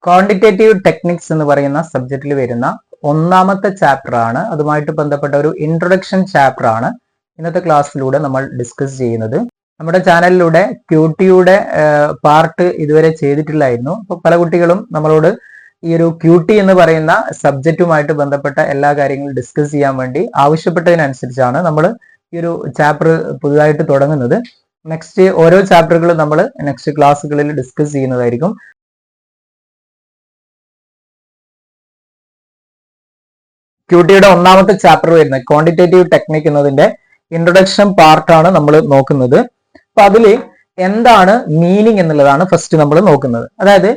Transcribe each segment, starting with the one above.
Quantitative techniques എന്ന് പറയുന്ന സബ്ജക്റ്റിൽ വരുന്ന ഒന്നാമത്തെ ചാപ്റ്റർ ആണ്. അതുമായിട്ട് ബന്ധപ്പെട്ട ഒരു ഇൻട്രൊഡക്ഷൻ ചാപ്റ്റർ ആണ് ഇന്നത്തെ ക്ലാസ്സിലൂടെ നമ്മൾ ഡിസ്കസ് ചെയ്യുന്നത്. നമ്മുടെ ചാനലിലൂടെ ക്യൂട്ടിയുടെ പാർട്ട് ഇതുവരെ ചെയ്തിട്ടില്ലായിരുന്നു. അപ്പോൾ പല കുട്ടികളും നമ്മളോട് ഈ ഒരു ക്യൂട്ടി എന്ന് പറയുന്ന സബ്ജക്റ്റുമായിട്ട് ബന്ധപ്പെട്ട എല്ലാ കാര്യങ്ങളും ഡിസ്കസ് ചെയ്യാൻ വേണ്ടി ആവശ്യപ്പെട്ടതിനനുസരിച്ചാണ് നമ്മൾ ഈ ഒരു ചാപ്റ്റർ പുതുതായിട്ട് തുടങ്ങുന്നത്. നെക്സ്റ്റ് ഓരോ ചാപ്റ്ററുകളും നമ്മൾ നെക്സ്റ്റ് ക്ലാസ്സുകളിൽ ഡിസ്കസ് ചെയ്യുന്നതായിരിക്കും. ക്യൂട്ടിയുടെ ഒന്നാമത്തെ ചാപ്റ്റർ വരുന്നത് ക്വാണ്ടിറ്റേറ്റീവ് ടെക്നിക് എന്നതിന്റെ ഇൻട്രൊഡക്ഷൻ പാർട്ടാണ് നമ്മൾ നോക്കുന്നത്. അപ്പൊ അതിൽ എന്താണ് മീനിങ് എന്നുള്ളതാണ് ഫസ്റ്റ് നമ്മൾ നോക്കുന്നത്. അതായത്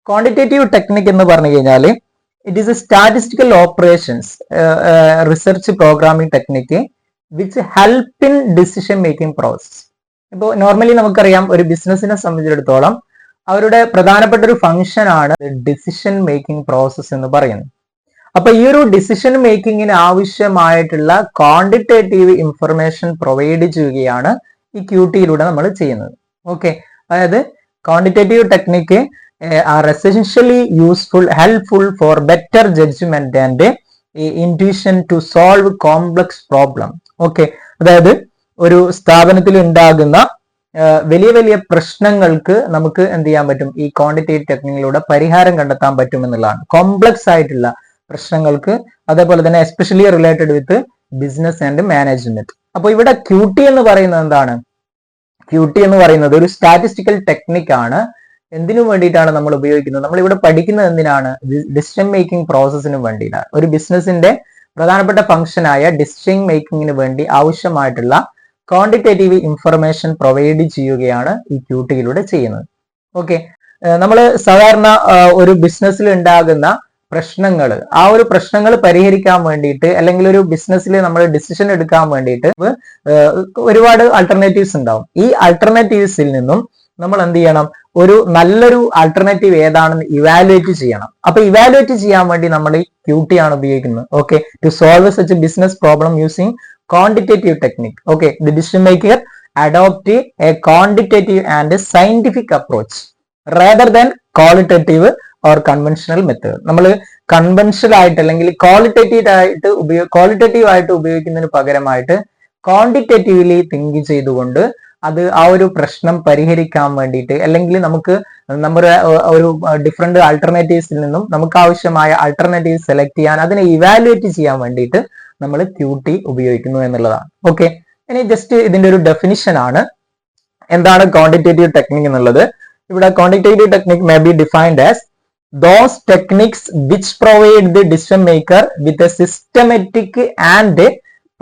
ക്വാണ്ടിറ്റേറ്റീവ് ടെക്നിക് എന്ന് പറഞ്ഞു കഴിഞ്ഞാൽ it is A statistical operations research programming technique which help in decision making process. ഇപ്പോൾ നോർമലി നമുക്കറിയാം ഒരു ബിസിനസിനെ സംബന്ധിച്ചിടത്തോളം അവരുടെ പ്രധാനപ്പെട്ട ഒരു ഫംഗ്ഷൻ ആണ് ഡിസിഷൻ മേക്കിംഗ് പ്രോസസ് എന്ന് പറയുന്നത്. അപ്പൊ ഈ ഒരു ഡിസിഷൻ മേക്കിങ്ങിന് ആവശ്യമായിട്ടുള്ള ക്വാണ്ടിറ്റേറ്റീവ് ഇൻഫർമേഷൻ പ്രൊവൈഡ് ചെയ്യുകയാണ് ഈ ക്യൂട്ടിയിലൂടെ നമ്മൾ ചെയ്യുന്നത്. ഓക്കെ, അതായത് quantitative technique are essentially useful helpful for better judgement and intuition to solve complex problem. Okay, അതായത് ഒരു സ്ഥാപനത്തിൽ ഉണ്ടാകുന്ന വലിയ വലിയ പ്രശ്നങ്ങൾക്ക് നമുക്ക് എന്ത് ചെയ്യാൻ പറ്റും, ഈ ക്വാണ്ടിറ്റേറ്റീവ് ടെക്നിക്കിലൂടെ പരിഹാരം കണ്ടെത്താൻ പറ്റും എന്നുള്ളതാണ്. കോംപ്ലക്സ് ആയിട്ടുള്ള പ്രശ്നങ്ങൾക്ക്, അതേപോലെ തന്നെ especially related with business and management. അപ്പൊ ഇവിടെ ക്യൂട്ടി എന്ന് പറയുന്നത് എന്താണ്? ക്യൂട്ടി എന്ന് പറയുന്നത് ഒരു സ്റ്റാറ്റിസ്റ്റിക്കൽ ടെക്നിക് ആണ്. എന്തിനു വേണ്ടിയിട്ടാണ് നമ്മൾ ഉപയോഗിക്കുന്നത്? നമ്മൾ ഇവിടെ പഠിക്കുന്നത് എന്തിനാണ്? ഡിസിഷൻ മേക്കിംഗ് പ്രോസസ്സിന് വേണ്ടിയിട്ടാണ്. ഒരു ബിസിനസിന്റെ പ്രധാനപ്പെട്ട ഫംഗ്ഷനായ ഡിസിഷൻ മേക്കിങ്ങിന് വേണ്ടി ആവശ്യമായിട്ടുള്ള ക്വാണ്ടിറ്റേറ്റീവ് ഇൻഫർമേഷൻ പ്രൊവൈഡ് ചെയ്യുകയാണ് ഈ ക്യൂട്ടിയിലൂടെ ചെയ്യുന്നത്. ഓക്കെ, നമ്മൾ സാധാരണ ഒരു ബിസിനസ്സിൽ ഉണ്ടാകുന്ന പ്രശ്നങ്ങൾ, ആ ഒരു പ്രശ്നങ്ങൾ പരിഹരിക്കാൻ വേണ്ടിയിട്ട്, അല്ലെങ്കിൽ ഒരു ബിസിനസ്സിൽ നമ്മൾ ഡിസിഷൻ എടുക്കാൻ വേണ്ടിയിട്ട് ഒരുപാട് ആൾട്ടർനേറ്റീവ്സ് ഉണ്ടാവും. ഈ ആൾട്ടർനേറ്റീവ്സിൽ നിന്നും നമ്മൾ എന്ത് ചെയ്യണം? ഒരു നല്ലൊരു ആൾട്ടർനേറ്റീവ് ഏതാണെന്ന് ഇവാലുവേറ്റ് ചെയ്യണം. അപ്പൊ ഇവാലുവേറ്റ് ചെയ്യാൻ വേണ്ടി നമ്മൾ ഈ ക്യൂട്ടി ആണ് ഉപയോഗിക്കുന്നത്. Okay, to solve such business problem using quantitative technique. Okay, the decision maker adopt a quantitative and a scientific approach rather than qualitative or conventional method. നമ്മൾ കൺവെൻഷണൽ ആയിട്ട് അല്ലെങ്കിൽ ക്വാളിറ്റേറ്റീവ് ആയിട്ട് ഉപയോഗിക്കുന്നതിന് പകരമായിട്ട് ക്വാണ്ടിറ്റേറ്റീവ്ലി തിങ്ക് ചെയ്തുകൊണ്ട് അത് ആ ഒരു പ്രശ്നം പരിഹരിക്കാൻ വേണ്ടിയിട്ട്, അല്ലെങ്കിൽ നമുക്ക് നമ്മുടെ ഒരു ഡിഫറെന്റ് ആൾട്ടർനേറ്റീവ്സിൽ നിന്നും നമുക്ക് ആവശ്യമായ ആൾട്ടർനേറ്റീവ് സെലക്ട് ചെയ്യാൻ, അതിനെ ഇവാലുവേറ്റ് ചെയ്യാൻ വേണ്ടിയിട്ട് നമ്മൾ ക്യൂട്ടി ഉപയോഗിക്കുന്നു എന്നുള്ളതാണ്. ഓക്കെ, ഇനി ജസ്റ്റ് ഇതിന്റെ ഒരു ഡെഫിനിഷൻ ആണ് എന്താണ് ക്വാണ്ടിറ്റേറ്റീവ് ടെക്നിക് എന്നുള്ളത്. ഇവിടെ quantitative technique may be defined as those techniques which provide the decision maker with a systematic and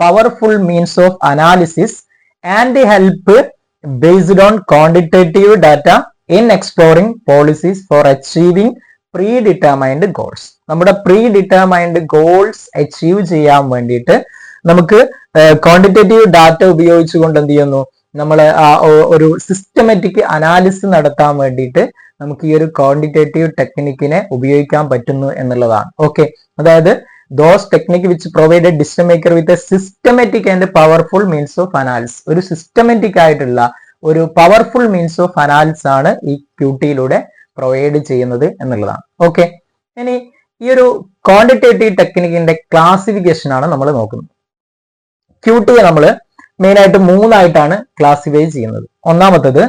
powerful means of analysis and help based on quantitative data in exploring policies four achieving pre determined goals. നമ്മുടെ pre determined goals achieve ചെയ്യാൻ വേണ്ടിയിട്ട് നമുക്ക് quantitative data ഉപയോഗിച്ചുകൊണ്ട് എന്ത് ചെയ്യുന്നു, നമ്മൾ ഒരു systematic analysis നടത്താൻ വേണ്ടിയിട്ട് നമുക്ക് ഈ ഒരു ക്വാണ്ടിറ്റേറ്റീവ് ടെക്നിക്കിനെ ഉപയോഗിക്കാൻ പറ്റുന്നു എന്നുള്ളതാണ്. ഓക്കെ, അതായത് those technique which provide A decision maker with a systematic and powerful means of analysis. ഒരു സിസ്റ്റമാറ്റിക് ആയിട്ടുള്ള ഒരു പവർഫുൾ മീൻസ് ഓഫ് അനാലിസിസ് ആണ് ഈ ക്യൂട്ടിയിലൂടെ പ്രൊവൈഡ് ചെയ്യുന്നത് എന്നുള്ളതാണ്. ഓക്കെ, ഇനി ഈ ഒരു ക്വാണ്ടിറ്റേറ്റീവ് ടെക്നിക്കിന്റെ ക്ലാസിഫിക്കേഷൻ ആണ് നമ്മൾ നോക്കുന്നത്. ക്യൂട്ടിയെ നമ്മൾ മെയിൻ ആയിട്ട് മൂന്നായിട്ടാണ് ക്ലാസിഫൈ ചെയ്യുന്നത്. ഒന്നാമത്തത്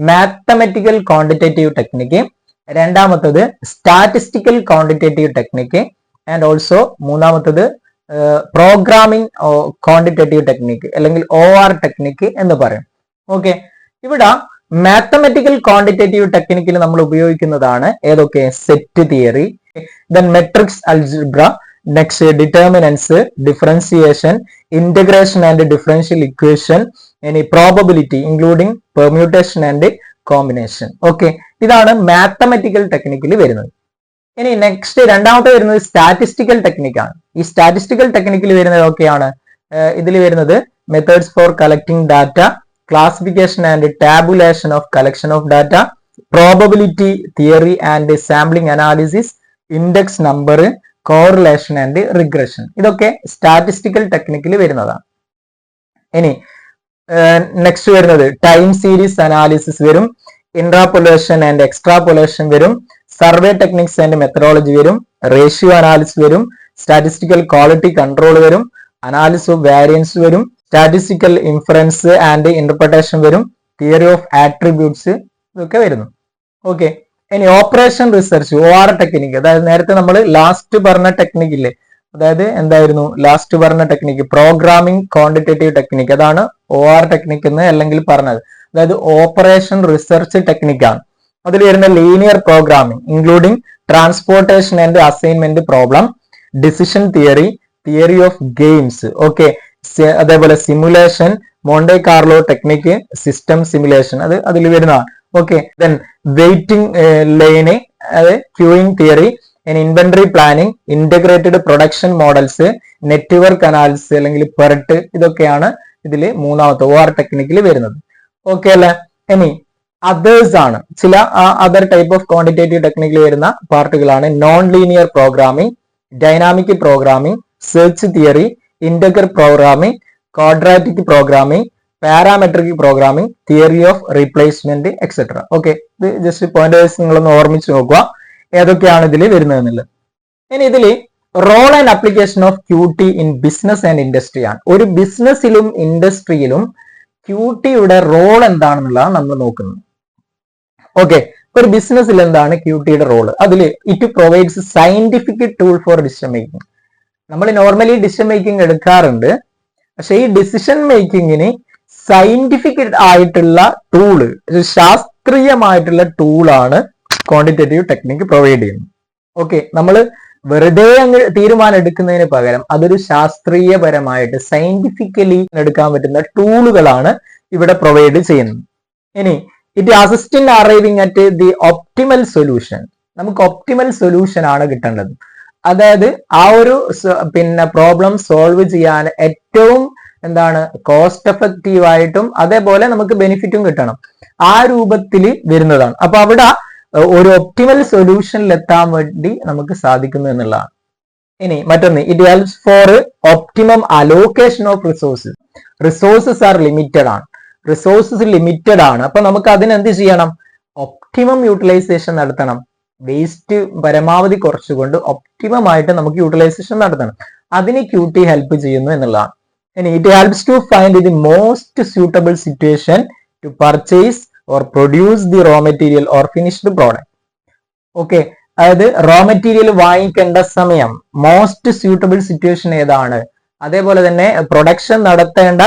മാത്തമെറ്റിക്കൽ ക്വാണ്ടിറ്റേറ്റീവ് ടെക്നിക്ക്, രണ്ടാമത്തത് statistical quantitative technique, and also മൂന്നാമത്തത് പ്രോഗ്രാമിംഗ് ക്വാണ്ടിറ്റേറ്റീവ് ടെക്നിക്ക് അല്ലെങ്കിൽ OR ടെക്നിക്ക് എന്ന് പറയും. ഓക്കെ, ഇവിടെ മാത്തമെറ്റിക്കൽ ക്വാണ്ടിറ്റേറ്റീവ് ടെക്നിക്കിൽ നമ്മൾ ഉപയോഗിക്കുന്നതാണ് ഏതൊക്കെ? Set theory, then matrix algebra, next determinants, differentiation, integration and differential equation, ഇനി probability including permutation and combination. Okay, ഇതാണ് മാത്തമെറ്റിക്കൽ ടെക്നിക്കിൽ വരുന്നത്. ഇനി നെക്സ്റ്റ് രണ്ടാമത്തെ വരുന്നത് സ്റ്റാറ്റിസ്റ്റിക്കൽ ടെക്നിക്കാണ്. ഈ സ്റ്റാറ്റിസ്റ്റിക്കൽ ടെക്നിക്കിൽ വരുന്നത് ഒക്കെയാണ്, ഇതിൽ വരുന്നത് methods for collecting data, classification and tabulation of collection of data, probability theory and sampling analysis, index number, correlation and regression. ഇതൊക്കെ സ്റ്റാറ്റിസ്റ്റിക്കൽ ടെക്നിക്കിൽ വരുന്നതാണ്. ഇനി നെക്സ്റ്റ് വരുന്നത് ടൈം സീരീസ് അനാലിസിസ് വരും, ഇൻട്രാപൊലേഷൻ ആൻഡ് എക്സ്ട്രാപൊലേഷൻ വരും, സർവേ ടെക്നിക്സ് ആൻഡ് മെത്തഡോളജി വരും, ratio analysis വരും, statistical quality control വരും, analysis of variance വരും, സ്റ്റാറ്റിസ്റ്റിക്കൽ ഇൻഫറൻസ് ആൻഡ് ഇന്റർപ്രിട്ടേഷൻ വരും, തിയറി ഓഫ് ആട്രിബ്യൂട്ട്സ് ഇതൊക്കെ വരുന്നു. ഓക്കെ, ഇനി ഓപ്പറേഷൻ റിസർച്ച് OR ടെക്നിക്ക്, അതായത് നേരത്തെ നമ്മൾ ലാസ്റ്റ് പറഞ്ഞ ടെക്നിക്ക് ഇല്ലേ, അതായത് എന്തായിരുന്നു ലാസ്റ്റ് പറഞ്ഞ ടെക്നിക്ക്, പ്രോഗ്രാമിംഗ് ക്വാണ്ടിറ്റേറ്റീവ് ടെക്നിക്ക്, അതാണ് OR ടെക്നിക്ക് എന്ന് അല്ലെങ്കിൽ പറഞ്ഞത്. അതായത് ഓപ്പറേഷൻ റിസർച്ച് ടെക്നിക്കാണ്. അതിൽ വരുന്ന linear programming including transportation and assignment problem, decision theory, theory of games, okay, അതേപോലെ simulation, Monte Carlo technique, system simulation, അത് അതിൽ വരുന്നതാണ്. ഓക്കെ, ദെൻ വെയിറ്റിംഗ് ലൈന്, അത് queuing theory, inventory planning, integrated production models, network analysis അല്ലെങ്കിൽ PERT, ഇതൊക്കെയാണ് ഇതിൽ മൂന്നാമത്തെ OR ടെക്നിക്കിൽ വരുന്നത്. ഓക്കെ അല്ലെ. ഇനി അതേഴ്സ് ആണ് ചില അതർ ടൈപ്പ് ഓഫ് ക്വാണ്ടിറ്റേറ്റീവ് ടെക്നിക്കിൽ വരുന്ന പാർട്ടുകളാണ് non linear programming, dynamic programming, search theory, integral programming, quadratic programming, parametric programming, theory of replacement etcetera. Okay, ഇത് ജസ്റ്റ് പോയിന്റേഴ്സ് നിങ്ങളൊന്ന് ഓർമ്മിച്ച് നോക്കുക ഏതൊക്കെയാണ് ഇതിൽ വരുന്നത് എന്നുള്ളത്. ഇനി ഇതിൽ role and application of QT in business and industry ആണ്. ഒരു ബിസിനസ്സിലും ഇൻഡസ്ട്രിയിലും QTയുടെ റോൾ എന്താണെന്നുള്ളതാണ് നമ്മൾ നോക്കുന്നത്. ഓക്കെ, ഒരു ബിസിനസ്സിൽ എന്താണ് QTയുടെ റോള്? അതിൽ it provides scientific tool for decision making. നമ്മൾ നോർമലി ഡിസിഷൻ മേക്കിംഗ് എടുക്കാറുണ്ട്, പക്ഷെ ഈ ഡിസിഷൻ മേക്കിങ്ങിന് സയന്റിഫിക് ആയിട്ടുള്ള ടൂള്, ശാസ്ത്രീയമായിട്ടുള്ള ടൂളാണ് ക്വാണ്ടിറ്റേറ്റീവ് ടെക്നിക്ക് പ്രൊവൈഡ് ചെയ്യുന്നത്. ഓക്കെ, നമ്മൾ വെറുതെ അങ്ങ് തീരുമാനം എടുക്കുന്നതിന് പകരം അതൊരു ശാസ്ത്രീയപരമായിട്ട് സയന്റിഫിക്കലി എടുക്കാൻ പറ്റുന്ന ടൂളുകളാണ് ഇവിടെ പ്രൊവൈഡ് ചെയ്യുന്നത്. ഇനി it assist in arriving at the optimal solution. നമുക്ക് ഒപ്റ്റിമൽ സൊല്യൂഷൻ ആണ് കിട്ടേണ്ടത്. അതായത് ആ ഒരു പ്രോബ്ലം സോൾവ് ചെയ്യാൻ ഏറ്റവും കോസ്റ്റ് എഫക്റ്റീവ് ആയിട്ടും അതേപോലെ നമുക്ക് ബെനിഫിറ്റും കിട്ടണം, ആ രൂപത്തിൽ വരുന്നതാണ്. അപ്പൊ അവിടെ ഒരു ഒപ്റ്റിമൽ സൊല്യൂഷനിൽ എത്താൻ വേണ്ടി നമുക്ക് സാധിക്കുന്നു എന്നുള്ളതാണ്. ഇനി മറ്റൊന്ന്, it helps for optimum allocation of resources. Resources are limited ആണ്, റിസോഴ്സസ് ലിമിറ്റഡ് ആണ്. അപ്പൊ നമുക്ക് അതിനെന്ത് ചെയ്യണം? ഒപ്റ്റിമം യൂട്ടിലൈസേഷൻ നടത്തണം. വേസ്റ്റ് പരമാവധി കുറച്ചുകൊണ്ട് ഒപ്റ്റിമം ആയിട്ട് നമുക്ക് യൂട്ടിലൈസേഷൻ നടത്തണം. അതിന് QT ഹെൽപ്പ് ചെയ്യുന്നു എന്നുള്ളതാണ്. ഇനി it helps to find the most suitable situation to purchase or produce the raw material or finished product. Okay, അതായത് റോ മെറ്റീരിയൽ വാങ്ങിക്കേണ്ട സമയം, മോസ്റ്റ് സ്യൂട്ടബിൾ സിറ്റുവേഷൻ ഏതാണ്, അതേപോലെ തന്നെ പ്രൊഡക്ഷൻ നടത്തേണ്ട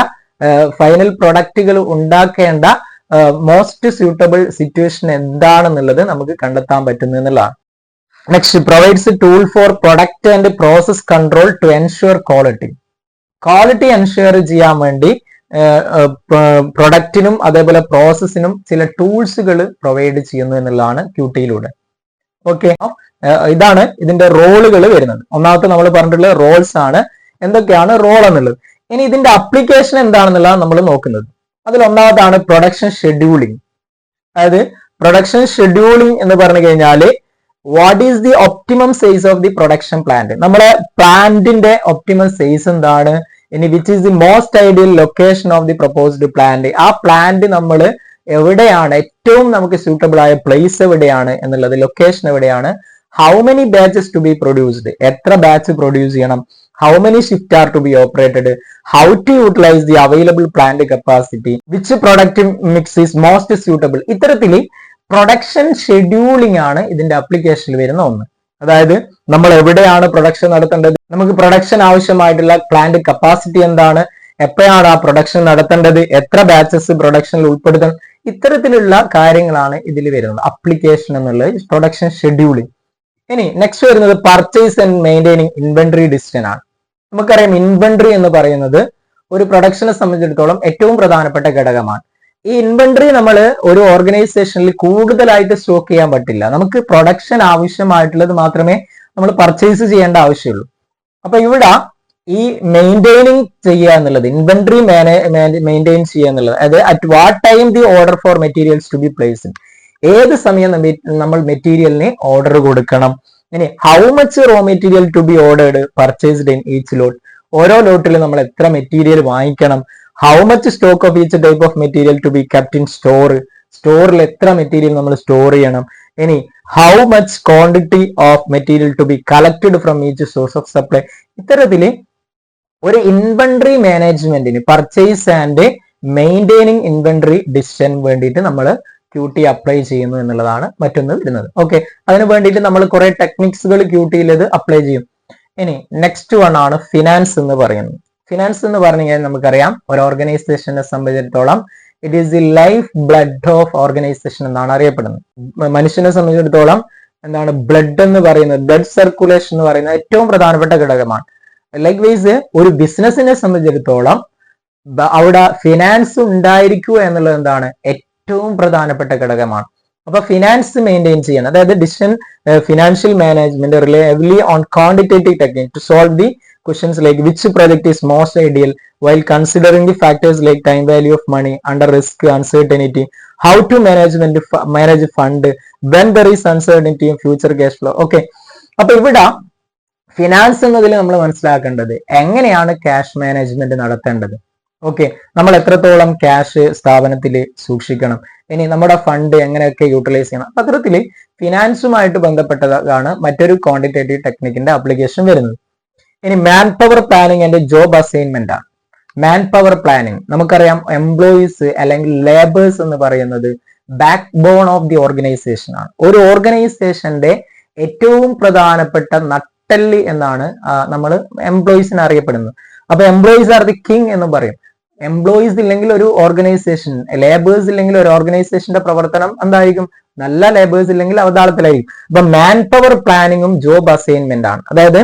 ഫൈനൽ പ്രൊഡക്റ്റുകൾ ഉണ്ടാക്കേണ്ട മോസ്റ്റ് സ്യൂട്ടബിൾ സിറ്റുവേഷൻ എന്താണെന്നുള്ളത് നമുക്ക് കണ്ടെത്താൻ പറ്റുന്നു എന്നുള്ളതാണ്. Next, provides tool for product and process control to ensure quality. Quality ensure ചെയ്യാൻ വേണ്ടി പ്രൊഡക്റ്റിനും അതേപോലെ പ്രോസസ്സിനും ചില ടൂൾസുകൾ പ്രൊവൈഡ് ചെയ്യുന്നു എന്നുള്ളതാണ് QTയിലൂടെ. ഓക്കെ, ഇതാണ് ഇതിന്റെ റോളുകൾ വരുന്നത്. ഒന്നാമത്തെ നമ്മൾ പറഞ്ഞിട്ടുള്ള റോൾസ് ആണ്. എന്തൊക്കെയാണ് റോൾ എന്നുള്ളത്. ഇനി ഇതിന്റെ അപ്ലിക്കേഷൻ എന്താണെന്നുള്ളതാണ് നമ്മൾ നോക്കുന്നത്. അതിൽ ഒന്നാമതാണ് പ്രൊഡക്ഷൻ ഷെഡ്യൂളിംഗ്. അതായത് പ്രൊഡക്ഷൻ ഷെഡ്യൂളിംഗ് എന്ന് പറഞ്ഞു കഴിഞ്ഞാല് what is the optimum size of the production plant. നമ്മുടെ പ്ലാന്റിന്റെ ഒപ്റ്റിമം സൈസ് എന്താണ്, ഇനി which is the most ideal location of the proposed plant. ആ പ്ലാന്റ് നമ്മൾ എവിടെയാണ്, ഏറ്റവും നമുക്ക് സ്യൂട്ടബിൾ ആയ പ്ലേസ് എവിടെയാണ് എന്നുള്ളത്, ലൊക്കേഷൻ എവിടെയാണ്, how many batches to be produced, എത്ര ബാച്ച് പ്രൊഡ്യൂസ് ചെയ്യണം, how many shift are to be operated, how to utilise the available plant capacity, which product mix is most suitable. ഇത്തരത്തിൽ production scheduling ആണ് ഇതിന്റെ അപ്ലിക്കേഷനിൽ വരുന്ന ഒന്ന്. അതായത് നമ്മൾ എവിടെയാണ് പ്രൊഡക്ഷൻ നടത്തേണ്ടത്, നമുക്ക് പ്രൊഡക്ഷൻ ആവശ്യമായിട്ടുള്ള പ്ലാന്റ് കപ്പാസിറ്റി എന്താണ്, എപ്പോഴാണ് ആ പ്രൊഡക്ഷൻ നടത്തേണ്ടത്, എത്ര ബാച്ചസ് പ്രൊഡക്ഷനിൽ ഉൾപ്പെടുത്തണം, ഇത്തരത്തിലുള്ള കാര്യങ്ങളാണ് ഇതിൽ വരുന്നത് അപ്ലിക്കേഷൻ എന്നുള്ളത് പ്രൊഡക്ഷൻ ഷെഡ്യൂളിംഗ്. ഇനി നെക്സ്റ്റ് വരുന്നത് purchase and maintaining inventory decision ആണ്. നമുക്കറിയാം ഇൻവെന്ററി എന്ന് പറയുന്നത് ഒരു പ്രൊഡക്ഷനെ സംബന്ധിച്ചിടത്തോളം ഏറ്റവും പ്രധാനപ്പെട്ട ഘടകമാണ്. ഈ ഇൻവെന്ററി നമ്മൾ ഒരു ഓർഗനൈസേഷനിൽ കൂടുതലായിട്ട് സ്റ്റോക്ക് ചെയ്യാൻ പറ്റില്ല. നമുക്ക് പ്രൊഡക്ഷൻ ആവശ്യമായിട്ടുള്ളത് മാത്രമേ നമ്മൾ പർച്ചേസ് ചെയ്യേണ്ട ആവശ്യമുള്ളൂ. അപ്പൊ ഇവിടെ ഈ മെയിൻറ്റെയിനിങ് ചെയ്യുക എന്നുള്ളത്, ഇൻവെന്ററി മെയിൻറ്റെയിൻ ചെയ്യുക എന്നുള്ളത്, അതായത് at what time the order for materials to be placed, ഏത് സമയം നമ്മൾ മെറ്റീരിയലിന് ഓർഡർ കൊടുക്കണം. ഇനി how much raw material to be ordered purchased in each lot, ഓരോ ലോട്ടിൽ നമ്മൾ എത്ര മെറ്റീരിയൽ വാങ്ങിക്കണം, how much stock of each type of material to be kept in store, സ്റ്റോറിൽ എത്ര മെറ്റീരിയൽ നമ്മൾ സ്റ്റോർ ചെയ്യണം, ഇനി how much quantity of material to be collected from each source of supply. ഇത്തരത്തില് ഒരു ഇൻവെന്ററി മാനേജ്മെന്റിന് purchase and maintaining inventory decision വേണ്ടിയിട്ട് നമ്മൾ QT അപ്ലൈ ചെയ്യുന്നു എന്നുള്ളതാണ് മറ്റൊന്ന് വരുന്നത്. ഓക്കെ, അതിന് വേണ്ടിയിട്ട് നമ്മൾ കുറെ ടെക്നിക്സുകൾ QTയിൽ അപ്ലൈ ചെയ്യും. ഇനി നെക്സ്റ്റ് വൺ ആണ് ഫിനാൻസ് എന്ന് പറയുന്നത്. ഫിനാൻസ് എന്ന് പറഞ്ഞു കഴിഞ്ഞാൽ നമുക്കറിയാം ഒരു ഓർഗനൈസേഷനെ സംബന്ധിച്ചിടത്തോളം it is the life blood of organisation എന്നാണ് അറിയപ്പെടുന്നത്. മനുഷ്യനെ സംബന്ധിച്ചിടത്തോളം എന്താണ് ബ്ലഡ് എന്ന് പറയുന്നത്, ബ്ലഡ് സർക്കുലേഷൻ എന്ന് പറയുന്നത് ഏറ്റവും പ്രധാനപ്പെട്ട ഘടകമാണ്. ലൈക്ക് വൈസ് ഒരു ബിസിനസിനെ സംബന്ധിച്ചിടത്തോളം അവിടെ ഫിനാൻസ് ഉണ്ടായിരിക്കുക എന്നുള്ളത് എന്താണ് ഏറ്റവും പ്രധാനപ്പെട്ട ഘടകമാണ്. അപ്പൊ ഫിനാൻസ് മെയിൻറ്റെയിൻ ചെയ്യണം. അതായത് decision financial management rely heavily on quantitative technique to solve the questions like which project is most ideal while considering the factors like time value of money under risk uncertainty, how to manage fund when there is uncertainty in future cash flow. Okay, അപ്പൊ ഇവിടെ finance എന്നതിൽ നമ്മൾ മനസ്സിലാക്കേണ്ടത് എങ്ങനെയാണ് cash management നടത്തേണ്ടത്. Okay, നമ്മൾ എത്രത്തോളം cash സ്ഥാപനത്തിൽ സൂക്ഷിക്കണം, ഇനി നമ്മുടെ ഫണ്ട് എങ്ങനെയൊക്കെ യൂട്ടിലൈസ് ചെയ്യണം. അത്തരത്തിൽ ഫിനാൻസുമായിട്ട് ബന്ധപ്പെട്ടതാണ് മറ്റൊരു ക്വാണ്ടിറ്റേറ്റീവ് ടെക്നിക്കിന്റെ ആപ്ലിക്കേഷൻ വരുന്നത്. ഇനി manpower planning and job assignment ആണ്. മാൻ പവർ പ്ലാനിങ് നമുക്കറിയാം, എംപ്ലോയീസ് അല്ലെങ്കിൽ ലേബേഴ്സ് എന്ന് പറയുന്നത് backbone of the organisation ആണ്. ഒരു ഓർഗനൈസേഷന്റെ ഏറ്റവും പ്രധാനപ്പെട്ട നട്ടെല്ല് എന്നാണ് നമ്മൾ എംപ്ലോയീസിനെ അറിയപ്പെടുന്നത്. അപ്പൊ എംപ്ലോയീസ് ആർ ദി കിങ് എന്ന് പറയും. എംപ്ലോയീസ് ഇല്ലെങ്കിൽ ഒരു ഓർഗനൈസേഷൻ, ലേബേഴ്സ് ഇല്ലെങ്കിൽ ഒരു ഓർഗനൈസേഷന്റെ പ്രവർത്തനം എന്തായിരിക്കും, നല്ല ലേബേഴ്സ് ഇല്ലെങ്കിൽ അവതാളത്തിലായിരിക്കും. അപ്പൊ മാൻ പവർ പ്ലാനിങ്ങും ജോബ് അസൈൻമെന്റ് ആണ്. അതായത്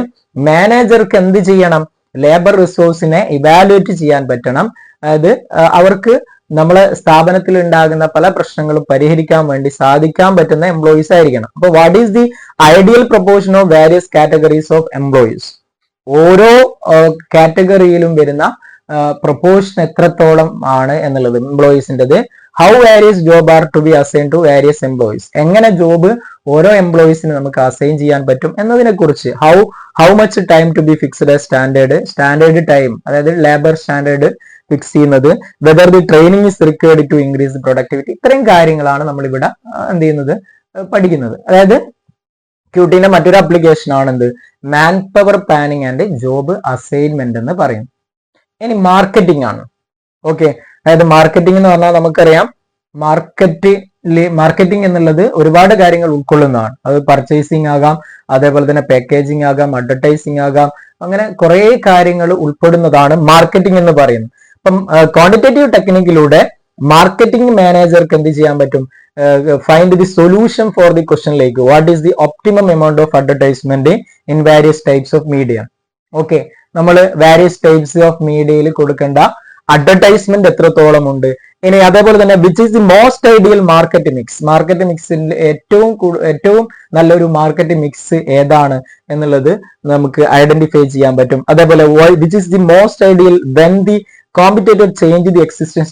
മാനേജർക്ക് എന്ത് ചെയ്യണം, ലേബർ റിസോഴ്സിനെ ഇവാലുവേറ്റ് ചെയ്യാൻ പറ്റണം. അതായത് അവർക്ക് നമ്മളെ സ്ഥാപനത്തിൽ ഉണ്ടാകുന്ന പല പ്രശ്നങ്ങളും പരിഹരിക്കാൻ വേണ്ടി സാധിക്കാൻ പറ്റുന്ന എംപ്ലോയീസ് ആയിരിക്കണം. അപ്പൊ what is the ideal proportion of various categories of employees? ഓരോ കാറ്റഗറിയിലും വരുന്ന പ്രൊപ്പോർഷൻ എത്രത്തോളം ആണ് എന്നുള്ളത് എംപ്ലോയീസിൻ്റെത്. How various job are to be assign to various employees, എങ്ങനെ ജോബ് ഓരോ എംപ്ലോയീസിന് നമുക്ക് അസൈൻ ചെയ്യാൻ പറ്റും എന്നതിനെ കുറിച്ച്. How much time to be fixed standard time, അതായത് ലേബർ സ്റ്റാൻഡേർഡ് ഫിക്സ് ചെയ്യുന്നത്. Whether the training is required to increase productivity. ഇത്രയും കാര്യങ്ങളാണ് നമ്മൾ ഇവിടെ എന്ത് ചെയ്യുന്നത്, പഠിക്കുന്നത്. അതായത് QTന്റെ മറ്റൊരു ആപ്ലിക്കേഷൻ ആണ് എന്ത്, man power planning and job assignment എന്ന് പറയും. ഇനി മാർക്കറ്റിംഗ് ആണ്. ഓക്കെ, അതായത് മാർക്കറ്റിംഗ് എന്ന് പറഞ്ഞാൽ നമുക്കറിയാം മാർക്കറ്റിംഗ് എന്നുള്ളത് ഒരുപാട് കാര്യങ്ങൾ ഉൾക്കൊള്ളുന്നതാണ്. അത് പർച്ചേസിങ് ആകാം, അതേപോലെ തന്നെ പാക്കേജിങ് ആകാം, അഡ്വർടൈസിങ് ആകാം, അങ്ങനെ കുറെ കാര്യങ്ങൾ ഉൾപ്പെടുന്നതാണ് മാർക്കറ്റിംഗ് എന്ന് പറയുന്നത്. അപ്പം ക്വാണ്ടിറ്റേറ്റീവ് ടെക്നിക്കിലൂടെ മാർക്കറ്റിംഗ് മാനേജർക്ക് എന്ത് ചെയ്യാൻ പറ്റും, find the solution for the question like what is the optimum amount of advertisement in various types of media. Okay, നമ്മൾ വാരിയസ് ടൈപ്സ് ഓഫ് മീഡിയയിൽ കൊടുക്കേണ്ട അഡ്വർടൈസ്മെന്റ് എത്രത്തോളം ഉണ്ട്. ഇനി അതേപോലെ തന്നെ which is the most ideal market മിക്സിൽ ഏറ്റവും നല്ലൊരു മാർക്കറ്റ് മിക്സ് ഏതാണ് എന്നുള്ളത് നമുക്ക് ഐഡന്റിഫൈ ചെയ്യാൻ പറ്റും. അതേപോലെ which is the most ideal when the competitor change the existing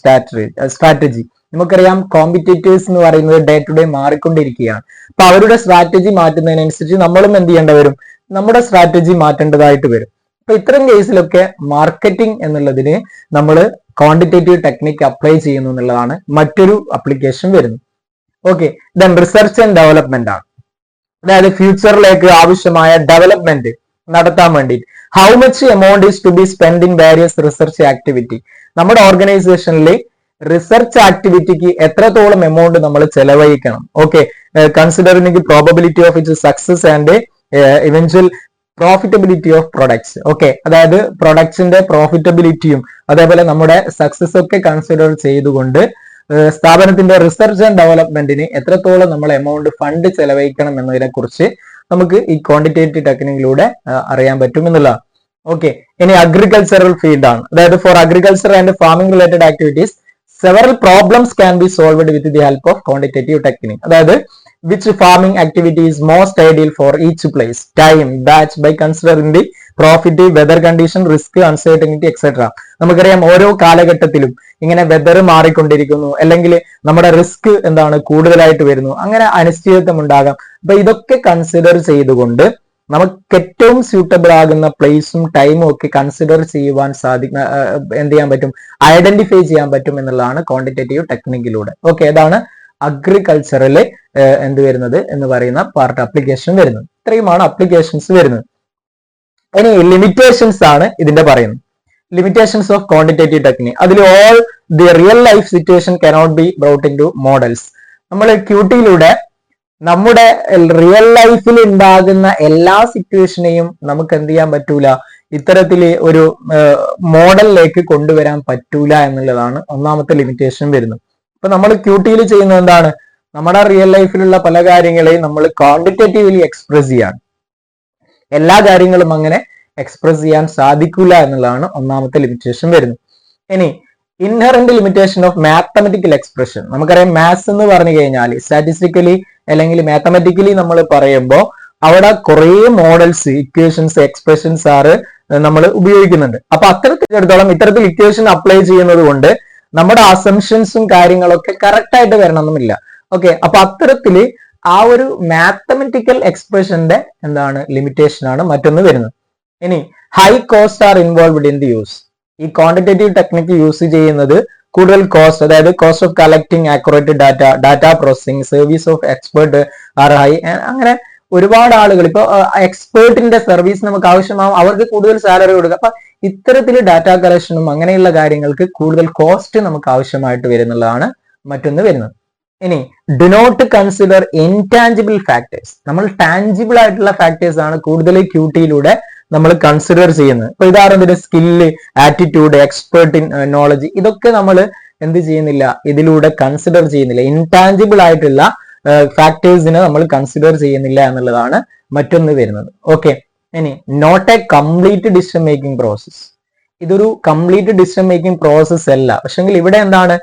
strategy. നമുക്കറിയാം കോമ്പറ്റേറ്റേഴ്സ് എന്ന് പറയുന്നത് ഡേ ടു ഡേ മാറിക്കൊണ്ടിരിക്കുകയാണ്. അപ്പൊ അവരുടെ സ്ട്രാറ്റജി മാറ്റുന്നതിനനുസരിച്ച് നമ്മളും എന്ത് ചെയ്യേണ്ടി വരും, നമ്മുടെ സ്ട്രാറ്റജി മാറ്റേണ്ടതായിട്ട് വരും. അപ്പൊ ഇത്തരം കേസിലൊക്കെ മാർക്കറ്റിംഗ് എന്നുള്ളതിന് നമ്മൾ ക്വാണ്ടിറ്റേറ്റീവ് ടെക്നിക് അപ്ലൈ ചെയ്യുന്നു എന്നുള്ളതാണ് മറ്റൊരു അപ്ലിക്കേഷൻ വരുന്നത്. Okay, then research and development ആണ്. അതായത് ഫ്യൂച്ചറിലേക്ക് ആവശ്യമായ ഡെവലപ്മെന്റ് നടത്താൻ വേണ്ടി how much amount is to be spend in various research activity. നമ്മുടെ ഓർഗനൈസേഷനിൽ റിസർച്ച് ആക്ടിവിറ്റിക്ക് എത്രത്തോളം എമൗണ്ട് നമ്മൾ ചെലവഴിക്കണം. Okay, considering probability of its success and eventual profitability of products. Okay, അതായത് പ്രൊഡക്ട്സിന്റെ പ്രോഫിറ്റബിലിറ്റിയും അതേപോലെ നമ്മുടെ സക്സസ് ഒക്കെ കൺസിഡർ ചെയ്തുകൊണ്ട് സ്ഥാപനത്തിന്റെ റിസർച്ച് ആൻഡ് ഡെവലപ്മെന്റിന് എത്രത്തോളം നമ്മൾ എമൗണ്ട് ഫണ്ട് ചെലവഴിക്കണം എന്നതിനെ കുറിച്ച് നമുക്ക് ഈ ക്വാണ്ടിറ്റേറ്റീവ് ടെക്നിക്കിലൂടെ അറിയാൻ പറ്റും എന്നുള്ളതാണ്. ഓക്കെ, ഇനി അഗ്രികൾച്ചറൽ ഫീൽഡ് ആണ്. അതായത് four agriculture and farming related activities several problems can be solved with the help of quantitative technique. അതായത് which farming activity is most ideal for each place, time, batch by considering the profit, weather condition, risk, uncertainty, etc. നമുക്കറിയാം ഓരോ കാലഘട്ടത്തിലും ഇങ്ങനെ weather മാറിക്കൊണ്ടിരിക്കുന്നു, അല്ലെങ്കിൽ നമ്മുടെ risk എന്താണ് കൂടുതലായിട്ട് വരുന്നു, അങ്ങനെ അനിശ്ചിതത്വം ഉണ്ടാകാം. അപ്പൊ ഇതൊക്കെ കൺസിഡർ ചെയ്തുകൊണ്ട് നമുക്ക് ഏറ്റവും സ്യൂട്ടബിൾ ആകുന്ന പ്ലേസും ടൈമും ഒക്കെ കൺസിഡർ ചെയ്യുവാൻ എന്ത് ചെയ്യാൻ പറ്റും, ഐഡന്റിഫൈ ചെയ്യാൻ പറ്റും എന്നുള്ളതാണ് ക്വാണ്ടിറ്റേറ്റീവ് ടെക്നിക്കിലൂടെ. ഓക്കെ, അതാണ് അഗ്രികൾച്ചറിൽ എന്ത് വരുന്നത് എന്ന് പറയുന്ന പാർട്ട് ആപ്ലിക്കേഷൻ വരുന്നത്. ഇത്രയുമാണ് ആപ്ലിക്കേഷൻസ് വരുന്നത്. ഇനി ലിമിറ്റേഷൻസ് ആണ് ഇതിന്റെ പറയുന്നത്. Limitations of quantitative technique. അതിൽ all the real life situation cannot be brought in to models. നമ്മൾ ക്യൂട്ടിയിലൂടെ നമ്മുടെ റിയൽ ലൈഫിൽ ഉണ്ടാകുന്ന എല്ലാ സിറ്റുവേഷനെയും നമുക്ക് എന്ത് ചെയ്യാൻ പറ്റൂല, ഇത്തരത്തില് ഒരു മോഡലിലേക്ക് കൊണ്ടുവരാൻ പറ്റൂല എന്നുള്ളതാണ് ഒന്നാമത്തെ ലിമിറ്റേഷൻ വരുന്നത്. ഇപ്പൊ നമ്മൾ ക്യൂട്ടിയിൽ ചെയ്യുന്നത് എന്താണ്, നമ്മുടെ റിയൽ ലൈഫിലുള്ള പല കാര്യങ്ങളെയും നമ്മൾ ക്വാണ്ടിറ്റേറ്റീവ്ലി എക്സ്പ്രസ് ചെയ്യാണ്. എല്ലാ കാര്യങ്ങളും അങ്ങനെ എക്സ്പ്രസ് ചെയ്യാൻ സാധിക്കില്ല എന്നുള്ളതാണ് ഒന്നാമത്തെ ലിമിറ്റേഷൻ വരുന്നത്. ഇനി inherent limitation of mathematical expression. നമുക്കറിയാം മാത്സ് എന്ന് പറഞ്ഞു കഴിഞ്ഞാൽ സ്റ്റാറ്റിസ്റ്റിക്കലി അല്ലെങ്കിൽ മാത്തമെറ്റിക്കലി നമ്മൾ പറയുമ്പോൾ അവിടെ കുറെ മോഡൽസ്, ഇക്വേഷൻസ്, എക്സ്പ്രഷൻസ് ആണ് നമ്മൾ ഉപയോഗിക്കുന്നുണ്ട്. അപ്പൊ അത്തരത്തിലെടുത്തോളം ഇത്തരത്തിൽ ഇക്വേഷൻ അപ്ലൈ ചെയ്യുന്നത് കൊണ്ട് നമ്മുടെ അസംഷൻസും കാര്യങ്ങളൊക്കെ കറക്റ്റ് ആയിട്ട് വരണമെന്നില്ല. ഓക്കെ, അപ്പൊ അത്തരത്തില് ആ ഒരു മാത്തമെറ്റിക്കൽ എക്സ്പ്രഷന്റെ എന്താണ് ലിമിറ്റേഷൻ ആണ് മറ്റൊന്ന് വരുന്നത്. ഇനി high cost are involved in the use. ഈ ക്വാണ്ടിറ്റേറ്റീവ് ടെക്നിക്ക് യൂസ് ചെയ്യുന്നത് കൂടുതൽ കോസ്റ്റ്, അതായത് cost of collecting accurate data processing, service of expert are high. അങ്ങനെ ഒരുപാട് ആളുകൾ ഇപ്പൊ എക്സ്പേർട്ടിന്റെ സർവീസ് നമുക്ക് ആവശ്യമാവും, അവർക്ക് കൂടുതൽ സാലറി കൊടുക്കുക. അപ്പൊ ഇത്തരത്തിൽ ഡാറ്റ കളക്ഷനും അങ്ങനെയുള്ള കാര്യങ്ങൾക്ക് കൂടുതൽ കോസ്റ്റ് നമുക്ക് ആവശ്യമായിട്ട് വരുന്നുള്ളതാണ് മറ്റൊന്ന് വരുന്നത്. ഇനി do not consider intangible factors. നമ്മൾ ടാഞ്ചിബിൾ ആയിട്ടുള്ള ഫാക്ടേഴ്സ് ആണ് കൂടുതൽ ക്യൂട്ടിയിലൂടെ നമ്മൾ കൺസിഡർ ചെയ്യുന്നത്. ഇപ്പൊ ഇതാണെന്തിന്റെ സ്കില്ല്, ആറ്റിറ്റ്യൂഡ്, എക്സ്പേർട്ട് നോളജ്, ഇതൊക്കെ നമ്മൾ എന്ത് ചെയ്യുന്നില്ല, ഇതിലൂടെ കൺസിഡർ ചെയ്യുന്നില്ല. ഇൻടാഞ്ചിബിൾ ആയിട്ടുള്ള ഫാക്ടേഴ്സിനെ നമ്മൾ കൺസിഡർ ചെയ്യുന്നില്ല എന്നുള്ളതാണ് മറ്റൊന്ന് വരുന്നത്. ഓക്കെ, ഇനി not a complete decision making process. ഇതൊരു കംപ്ലീറ്റ് ഡിസിഷൻ മേക്കിംഗ് പ്രോസസ് അല്ല. പക്ഷെങ്കിൽ ഇവിടെ എന്താണ്,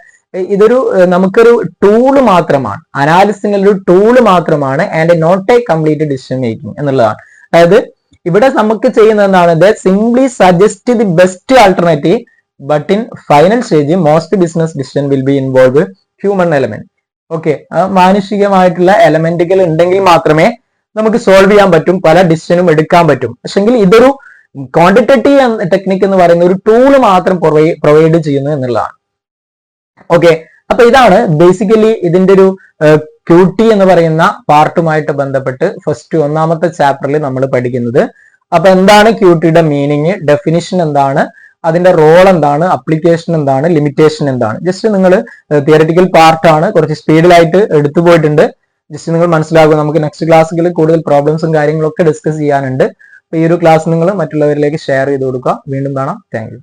ഇതൊരു നമുക്കൊരു ടൂള് മാത്രമാണ്, അനാലിസിസിന്റെ ഒരു ടൂള് മാത്രമാണ്, and not a complete decision making എന്നുള്ളതാണ്. അതായത് ഇവിടെ നമുക്ക് ചെയ്യുന്നത് എന്താണ്, simply suggest the best alternative, but in final stage most business decision will be involve human element. Okay, മാനുഷികമായിട്ടുള്ള എലമെന്റുകൾ ഉണ്ടെങ്കിൽ മാത്രമേ നമുക്ക് സോൾവ് ചെയ്യാൻ പറ്റും, പല ഡിസിഷനും എടുക്കാൻ പറ്റും. പക്ഷെങ്കിൽ ഇതൊരു ക്വാണ്ടിറ്റേറ്റീവ് ടെക്നിക് എന്ന് പറയുന്ന ഒരു ടൂള് മാത്രം പ്രൊവൈഡ് ചെയ്യുന്നു എന്നുള്ളതാണ്. ഓക്കെ, അപ്പൊ ഇതാണ് ബേസിക്കലി ഇതിന്റെ ഒരു ക്യൂട്ടി എന്ന് പറയുന്ന പാർട്ടുമായിട്ട് ബന്ധപ്പെട്ട് ഫസ്റ്റ് ഒന്നാമത്തെ ചാപ്റ്ററിൽ നമ്മൾ പഠിക്കുന്നത്. അപ്പൊ എന്താണ് ക്യൂട്ടിയുടെ മീനിങ്, ഡെഫിനിഷൻ എന്താണ്, അതിന്റെ റോൾ എന്താണ്, അപ്ലിക്കേഷൻ എന്താണ്, ലിമിറ്റേഷൻ എന്താണ്, ജസ്റ്റ് നിങ്ങൾ തിയററ്റിക്കൽ പാർട്ടാണ്, കുറച്ച് സ്പീഡിലായിട്ട് എടുത്തു പോയിട്ടുണ്ട്. ജസ്റ്റ് നിങ്ങൾ മനസ്സിലാക്കുക. നമുക്ക് നെക്സ്റ്റ് ക്ലാസ്സുകളിൽ കൂടുതൽ പ്രോബ്ലംസും കാര്യങ്ങളൊക്കെ ഡിസ്കസ് ചെയ്യാനുണ്ട്. അപ്പൊ ഈ ഒരു ക്ലാസ് നിങ്ങൾ മറ്റുള്ളവരിലേക്ക് ഷെയർ ചെയ്ത് കൊടുക്കുക. വീണ്ടും കാണാം. Thank you.